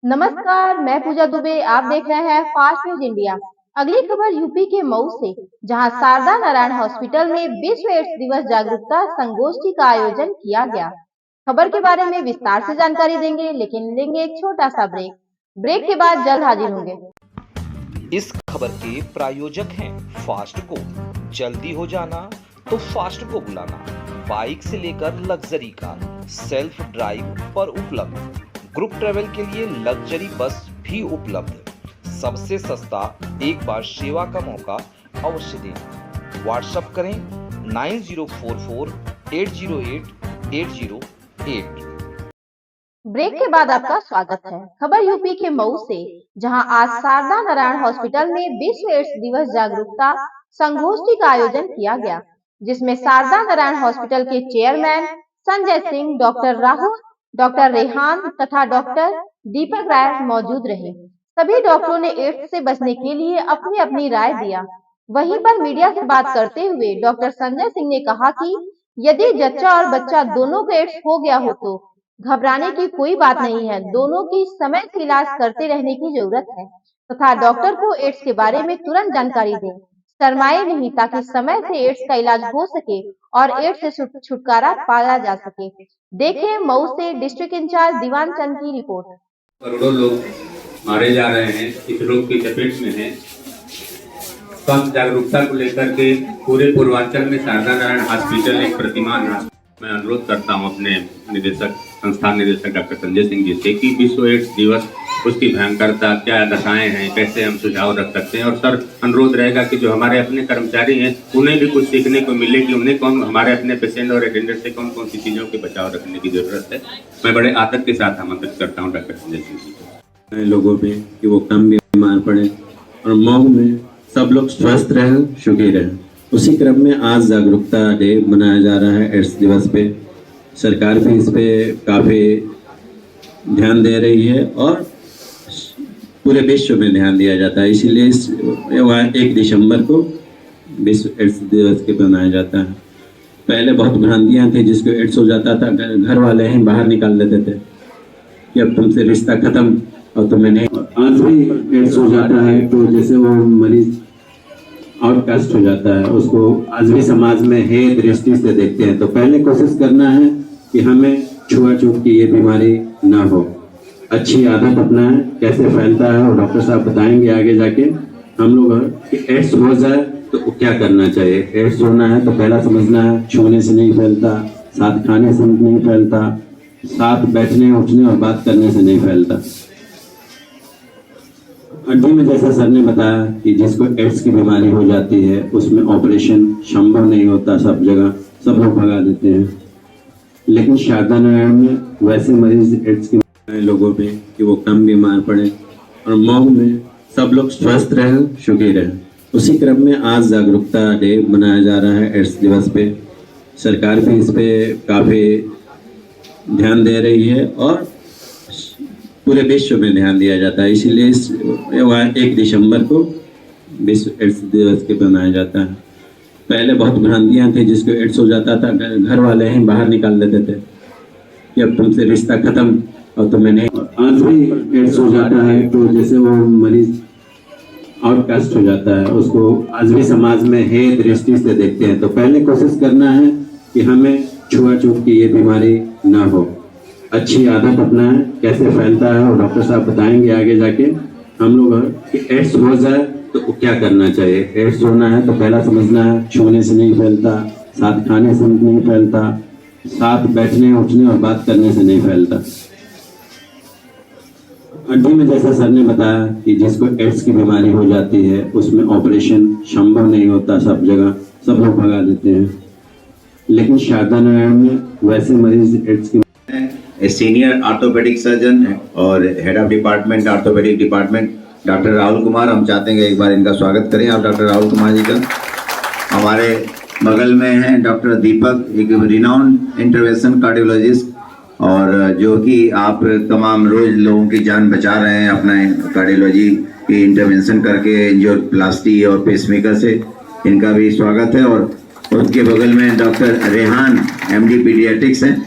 नमस्कार, मैं पूजा दुबे। आप देख रहे हैं फास्ट न्यूज इंडिया। अगली खबर यूपी के मऊ से, जहां शारदा नारायण हॉस्पिटल में विश्व एड्स दिवस जागरूकता संगोष्ठी का आयोजन किया गया। खबर के बारे में विस्तार से जानकारी देंगे, लेकिन लेंगे एक छोटा सा ब्रेक। ब्रेक के बाद जल्द हाजिर होंगे। इस खबर के प्रायोजक हैं फास्ट को। जल्दी हो जाना तो फास्ट को बुलाना। बाइक से लेकर लग्जरी कार, सेल्फ ड्राइव पर उपलब्ध। ग्रुप ट्रेवल के लिए लग्जरी बस भी उपलब्ध। सबसे सस्ता एक बार सेवा का मौका अवश्य दें। व्हाट्सएप करें 9044808808। ब्रेक के बाद आपका स्वागत है। खबर यूपी के मऊ से, जहां आज शारदा नारायण हॉस्पिटल में विश्व एड्स दिवस जागरूकता संगोष्ठी का आयोजन किया गया, जिसमें शारदा नारायण हॉस्पिटल के chairman Sanjay Singh, doctor Rahul, doctor Rehan तथा डॉक्टर दीपक राय मौजूद रहे। सभी डॉक्टरों ने एड्स से बचने के लिए अपनी अपनी राय दिया। वहीं पर मीडिया से बात करते हुए डॉक्टर संजय सिंह ने कहा कि यदि जच्चा और बच्चा दोनों को एड्स हो गया हो तो घबराने की कोई बात नहीं है। दोनों की समय से इलाज करते रहने की जरूरत है तथा डॉक्टर को एड्स के बारे में तुरंत जानकारी दें। शर्माए नहीं, ताकि समय से एड्स का इलाज हो सके और एड्स से छुटकारा पाया जा सके। देखें मऊ से डिस्ट्रिक्ट इंचार्ज दीवान चंद की रिपोर्ट। करोड़ों लोग मारे जा रहे हैं, इस रोग की चपेट में हैं। स्वास्थ्य जागरूकता को लेकर के पूरे पूर्वांचल में शारदा नारायण हॉस्पिटल एक प्रतिमान है। मैं अनुरोध करता हूं अपने निदेशक, संस्थान निदेशक डॉक्टर संजय सिंह जी से कि विश्व एड्स दिवस, उसकी भयंकरता, क्या दशाएं हैं, कैसे हम सुझाव रख सकते हैं। और सर, अनुरोध रहेगा कि जो हमारे अपने कर्मचारी हैं उन्हें भी कुछ सीखने को मिले कि उन्हें कौन, हमारे अपने पेशेंट और अटेंडेंट से कौन कौन सी चीज़ों के बचाव रखने की जरूरत है। मैं बड़े आदर के साथ आमंत्रित करता हूँ डॉक्टर संजय सिंह जी को। लोगों पे कि वो कम बीमार पड़े और मऊ में सब लोग स्वस्थ रहें, सुखी रहें। उसी क्रम में आज जागरूकता डे मनाया जा रहा है एड्स दिवस पे। सरकार भी इस पे काफ़ी ध्यान दे रही है और पूरे विश्व में ध्यान दिया जाता है, इसीलिए 1 दिसंबर को विश्व एड्स दिवस के मनाया जाता है। पहले बहुत भ्रांतियाँ थी, जिसको एड्स हो जाता था घर वाले ही बाहर निकाल देते थे कि अब तुमसे रिश्ता खत्म और तुम्हें नहीं। आज भी एड्स हो जाता है तो जैसे वो मरीज आउटकास्ट हो जाता है, उसको आज भी समाज में हे दृष्टि से देखते हैं। तो पहले कोशिश करना है कि हमें छुआछूत की ये बीमारी ना हो, अच्छी आदत अपनाएं। कैसे फैलता है और डॉक्टर साहब बताएंगे आगे जाके। हम लोग कि एड्स हो जाए तो क्या करना चाहिए। एड्स होना है तो पहला समझना है, छूने से नहीं फैलता, साथ खाने से नहीं फैलता, साथ बैठने उठने और बात करने से नहीं फैलता। हड्डी में जैसा सर ने बताया कि जिसको एड्स की बीमारी हो जाती है उसमें ऑपरेशन संभव नहीं होता, सब जगह सब लोग भगा देते हैं। लेकिन शारदा नारायण में वैसे मरीज एड्स के लोगों पे कि वो कम बीमार पड़े और मऊ में सब लोग स्वस्थ रहें, सुखी रहें। उसी क्रम में आज जागरूकता डे मनाया जा रहा है एड्स दिवस पे। सरकार भी इस पे काफ़ी ध्यान दे रही है और पूरे विश्व में ध्यान दिया जाता है, इसीलिए 1 दिसंबर को विश्व एड्स दिवस के मनाया जाता है। पहले बहुत भ्रांतियाँ थी, जिसको एड्स हो जाता था घर वाले ही बाहर निकाल देते थे कि अब तुमसे रिश्ता खत्म और तुम्हें नहीं। आज भी एड्स हो जाता है तो जैसे वो मरीज आउटकास्ट हो जाता है, उसको आज भी समाज में हे दृष्टि से देखते हैं। तो पहले कोशिश करना है कि हमें छुआछूत की ये बीमारी ना हो, अच्छी आदत अपनाएं। कैसे फैलता है और डॉक्टर साहब बताएंगे आगे जाके। हम लोग कि एड्स हो जाए तो क्या करना चाहिए। एड्स होना है तो पहला समझना है, छूने से नहीं फैलता, साथ खाने से नहीं फैलता, साथ बैठने उठने और बात करने से नहीं फैलता। हड्डी में जैसा सर ने बताया कि जिसको एड्स की बीमारी हो जाती है उसमें ऑपरेशन संभव नहीं होता, सब जगह सब लोग भगा देते हैं। लेकिन शारदा नारायण में वैसे मरीज एड्स की सीनियर ऑर्थोपेडिक सर्जन और head of department orthopaedic department doctor Rahul Kumar. हम चाहते हैं कि एक बार इनका स्वागत करें आप डॉक्टर राहुल कुमार जी का। हमारे बगल में हैं डॉक्टर दीपक, एक रिनाउंड इंटरवेंशन कार्डियोलॉजिस्ट, और जो कि आप तमाम रोज लोगों की जान बचा रहे हैं अपना कार्डियोलॉजी की इंटरवेंशन करके, एंजियोप्लास्टी और पेसमेकर से। इनका भी स्वागत है। और उसके बगल में डॉक्टर रेहान MD पीडियाट्रिक्स हैं।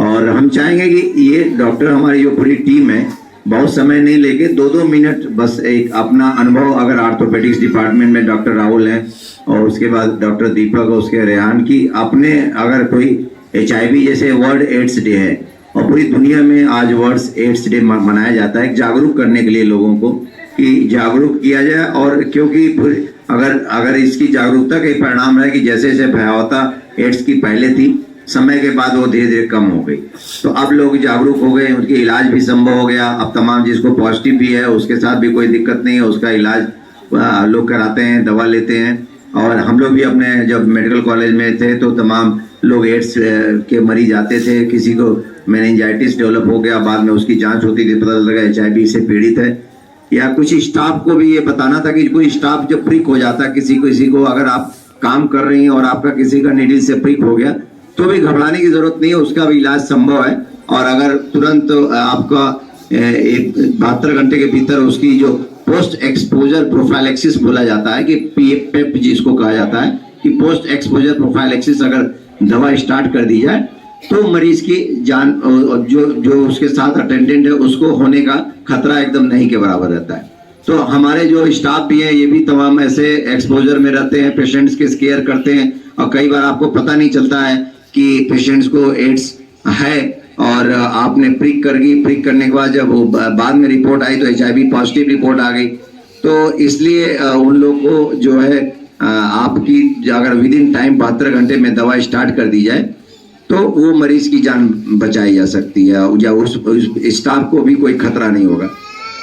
और हम चाहेंगे कि ये डॉक्टर, हमारी जो पूरी टीम है, बहुत समय नहीं लेके 2-2 मिनट बस एक अपना अनुभव, अगर ऑर्थोपेडिक्स डिपार्टमेंट में डॉक्टर राहुल हैं और उसके बाद डॉक्टर दीपक और उसके रेहान की, अपने अगर कोई HIV जैसे वर्ल्ड एड्स डे है और पूरी दुनिया में आज वर्ल्ड एड्स डे मनाया जाता है जागरूक करने के लिए लोगों को कि जागरूक किया जाए। और क्योंकि अगर इसकी जागरूकता के परिणाम है कि जैसे जैसे भयावता एड्स की पहले थी, समय के बाद वो धीरे धीरे कम हो गई, तो अब लोग जागरूक हो गए, उनके इलाज भी संभव हो गया। अब तमाम जिसको पॉजिटिव भी है उसके साथ भी कोई दिक्कत नहीं है, उसका इलाज लोग कराते हैं, दवा लेते हैं। और हम लोग भी अपने जब मेडिकल कॉलेज में थे तो तमाम लोग एड्स के मरीज आते थे, किसी को मेनिंजाइटिस डेवलप हो गया, बाद में उसकी जांच होती थी, पता लगा HIV से पीड़ित है। या कुछ स्टाफ को भी ये बताना था कि कोई स्टाफ जब प्रिक हो जाता है किसी को, अगर आप काम कर रही हैं और आपका किसी का नीडल से प्रिक हो गया तो भी घबराने की जरूरत नहीं है, उसका भी इलाज संभव है। और अगर तुरंत आपका 72 घंटे के भीतर उसकी जो पोस्ट एक्सपोजर प्रोफाइलेक्सिस बोला जाता है कि PEP जिसको कहा जाता है कि पोस्ट एक्सपोजर प्रोफाइलेक्सिस, अगर दवा स्टार्ट कर दी जाए तो मरीज की जान, जो उसके साथ अटेंडेंट है उसको होने का खतरा एकदम नहीं के बराबर रहता है। तो हमारे जो स्टाफ भी है ये भी तमाम ऐसे एक्सपोजर में रहते हैं, पेशेंट्स के केयर करते हैं और कई बार आपको पता नहीं चलता है कि पेशेंट्स को एड्स है और आपने प्रिक करने के बाद जब वो बाद में रिपोर्ट आई तो HIV पॉजिटिव रिपोर्ट आ गई। तो इसलिए उन लोग को जो है आपकी अगर विद इन टाइम 72 घंटे में दवा स्टार्ट कर दी जाए तो वो मरीज की जान बचाई जा सकती है या उस स्टाफ को भी कोई खतरा नहीं होगा।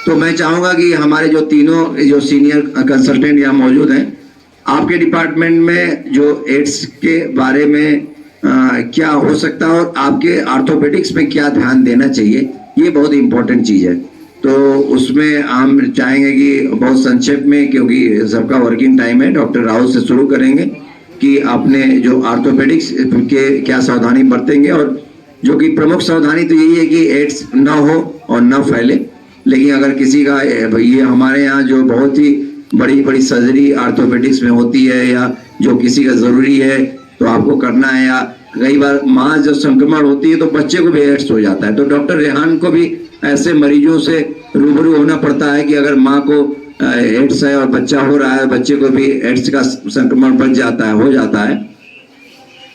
तो मैं चाहूँगा कि हमारे जो तीनों जो सीनियर कंसल्टेंट यहाँ मौजूद हैं, आपके डिपार्टमेंट में जो एड्स के बारे में क्या हो सकता है और आपके ऑर्थोपेडिक्स में क्या ध्यान देना चाहिए, ये बहुत इंपॉर्टेंट चीज़ है। तो उसमें हम चाहेंगे कि बहुत संक्षेप में, क्योंकि सबका वर्किंग टाइम है, डॉक्टर राहुल से शुरू करेंगे कि आपने जो ऑर्थोपेडिक्स के क्या सावधानी बरतेंगे। और जो कि प्रमुख सावधानी तो यही है कि एड्स ना हो और ना फैले। लेकिन अगर किसी का ये हमारे यहाँ जो बहुत ही बड़ी सर्जरी ऑर्थोपेडिक्स में होती है या जो किसी का ज़रूरी है तो आपको करना है, या कई बार माँ जब संक्रमण होती है तो बच्चे को भी एड्स हो जाता है, तो डॉक्टर रेहान को भी ऐसे मरीजों से रूबरू होना पड़ता है कि अगर माँ को एड्स है और बच्चा हो रहा है, बच्चे को भी एड्स का संक्रमण हो जाता है,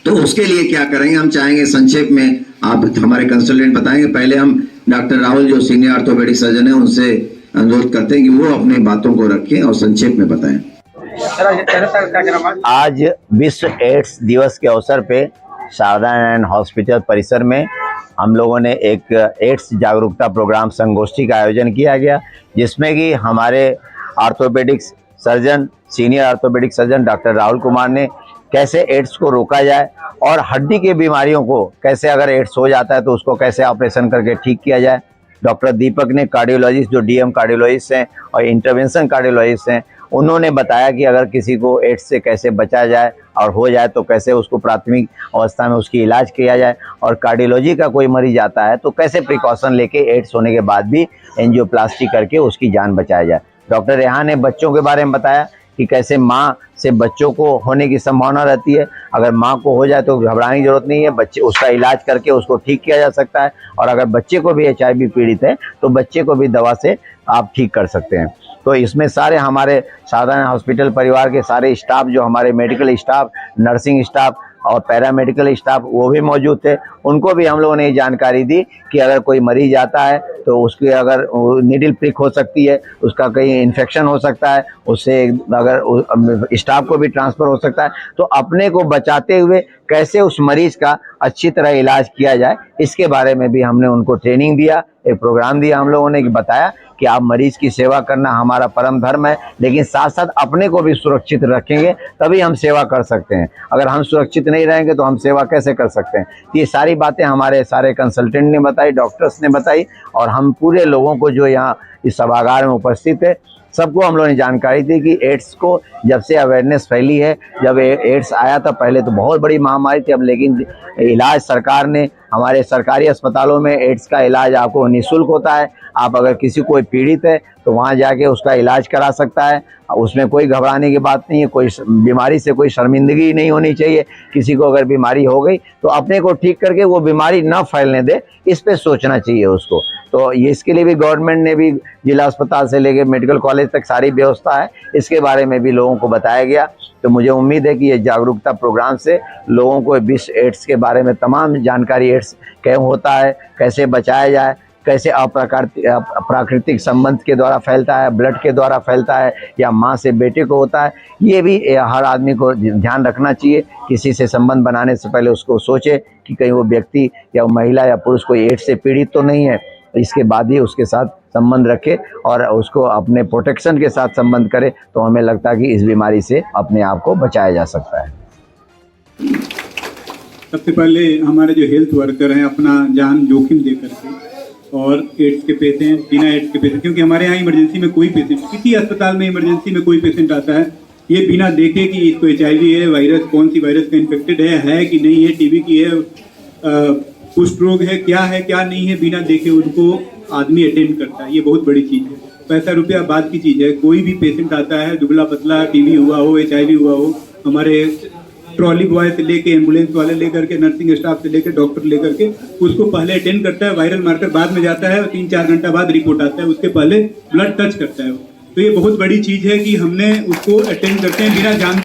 तो उसके लिए क्या करेंगे हम चाहेंगे संक्षेप में आप हमारे कंसल्टेंट बताएंगे। पहले हम डॉक्टर राहुल जो सीनियर ऑर्थोपेडिक सर्जन है उनसे अनुरोध करते हैं कि वो अपने बातों को रखें और संक्षेप में बताएं। आज विश्व एड्स दिवस के अवसर पे शारदा नारायण हॉस्पिटल परिसर में हम लोगों ने एक एड्स जागरूकता प्रोग्राम संगोष्ठी का आयोजन किया गया, जिसमें कि हमारे orthopaedics surgeon, senior orthopaedic surgeon doctor Rahul Kumar ने कैसे एड्स को रोका जाए और हड्डी की बीमारियों को कैसे, अगर एड्स हो जाता है तो उसको कैसे ऑपरेशन करके ठीक किया जाए। डॉक्टर दीपक ने कार्डियोलॉजिस्ट जो DM कार्डियोलॉजिस्ट हैं और इंटरवेंशन कार्डियोलॉजिस्ट हैं, उन्होंने बताया कि अगर किसी को एड्स से कैसे बचा जाए और हो जाए तो कैसे उसको प्राथमिक अवस्था में उसकी इलाज किया जाए, और कार्डियोलॉजी का कोई मरीज आता है तो कैसे प्रिकॉशन लेके एड्स होने के बाद भी एंजियोप्लास्टी करके उसकी जान बचाया जाए। डॉक्टर रेहान ने बच्चों के बारे में बताया कि कैसे माँ से बच्चों को होने की संभावना रहती है, अगर माँ को हो जाए तो घबराने की जरूरत नहीं है, बच्चे उसका इलाज करके उसको ठीक किया जा सकता है, और अगर बच्चे को भी HIV पीड़ित है तो बच्चे को भी दवा से आप ठीक कर सकते हैं। तो इसमें सारे हमारे साधारण हॉस्पिटल परिवार के सारे स्टाफ, जो हमारे मेडिकल स्टाफ, नर्सिंग स्टाफ और पैरामेडिकल स्टाफ वो भी मौजूद थे। उनको भी हम लोगों ने ये जानकारी दी कि अगर कोई मरीज आता है तो उसके अगर नीडल प्रिक हो सकती है, उसका कहीं इन्फेक्शन हो सकता है, उससे अगर स्टाफ को भी ट्रांसफ़र हो सकता है, तो अपने को बचाते हुए कैसे उस मरीज का अच्छी तरह इलाज किया जाए, इसके बारे में भी हमने उनको ट्रेनिंग दिया, एक प्रोग्राम दिया हम लोगों ने कि बताया कि आप मरीज की सेवा करना हमारा परम धर्म है, लेकिन साथ साथ अपने को भी सुरक्षित रखेंगे तभी हम सेवा कर सकते हैं। अगर हम सुरक्षित नहीं रहेंगे तो हम सेवा कैसे कर सकते हैं। ये सारी बातें हमारे सारे कंसल्टेंट ने बताई, डॉक्टर्स ने बताई, और हम पूरे लोगों को जो यहाँ इस सभागार में उपस्थित है सबको हम लोगों ने जानकारी दी कि एड्स को जब से अवेयरनेस फैली है, जब एड्स आया था पहले तो बहुत बड़ी महामारी थी, अब लेकिन इलाज सरकार ने, हमारे सरकारी अस्पतालों में एड्स का इलाज आपको निःशुल्क होता है। आप अगर किसी कोई पीड़ित है तो वहाँ जाके उसका इलाज करा सकता है, उसमें कोई घबराने की बात नहीं है, कोई बीमारी से कोई शर्मिंदगी नहीं होनी चाहिए। किसी को अगर बीमारी हो गई तो अपने को ठीक करके वो बीमारी न फैलने दे, इस पे सोचना चाहिए उसको। तो ये इसके लिए भी गवर्नमेंट ने भी जिला अस्पताल से लेकर मेडिकल कॉलेज तक सारी व्यवस्था है, इसके बारे में भी लोगों को बताया गया। तो मुझे उम्मीद है कि ये जागरूकता प्रोग्राम से लोगों को विश्व एड्स के बारे में तमाम जानकारी, एड्स क्यों होता है, कैसे बचाया जाए, कैसे प्राकृतिक संबंध के द्वारा फैलता है, ब्लड के द्वारा फैलता है या माँ से बेटे को होता है, ये भी हर आदमी को ध्यान रखना चाहिए। किसी से संबंध बनाने से पहले उसको सोचे कि कहीं वो व्यक्ति या महिला या पुरुष कोई एड्स से पीड़ित तो नहीं है, इसके बाद ही उसके साथ संबंध रखे और उसको अपने प्रोटेक्शन के साथ संबंध करे, तो हमें लगता है कि इस बीमारी से अपने आप को बचाया जा सकता है। सबसे पहले हमारे जो हेल्थ वर्कर हैं अपना जान जोखिम दे करके और एड्स के पेशेंट, बिना एड्स के पेशेंट, क्योंकि हमारे यहाँ इमरजेंसी में कोई पेशेंट, किसी अस्पताल में इमरजेंसी में कोई पेशेंट आता है, ये बिना देखे कि इसको HIV है, वायरस कौन सी वायरस का इन्फेक्टेड है कि नहीं है, TB की है, कुष्ठ रोग है क्या नहीं है, बिना देखे उनको आदमी अटेंड करता है। ये बहुत बड़ी चीज़ है। पैसा रुपया बात की चीज़ है। कोई भी पेशेंट आता है दुबला पतला, TB हुआ हो, HIV हुआ हो, हमारे ट्रॉली बॉय से लेके एम्बुलेंस वाले लेकर के नर्सिंग स्टाफ से लेकर डॉक्टर लेकर के उसको पहले अटेंड करता है। वायरल मार्कर बाद में जाता है और 3-4 घंटा बाद रिपोर्ट आता है, उसके पहले ब्लड टच करता है। तो ये बहुत बड़ी चीज़ है कि हमने उसको अटेंड करते हैं बिना जान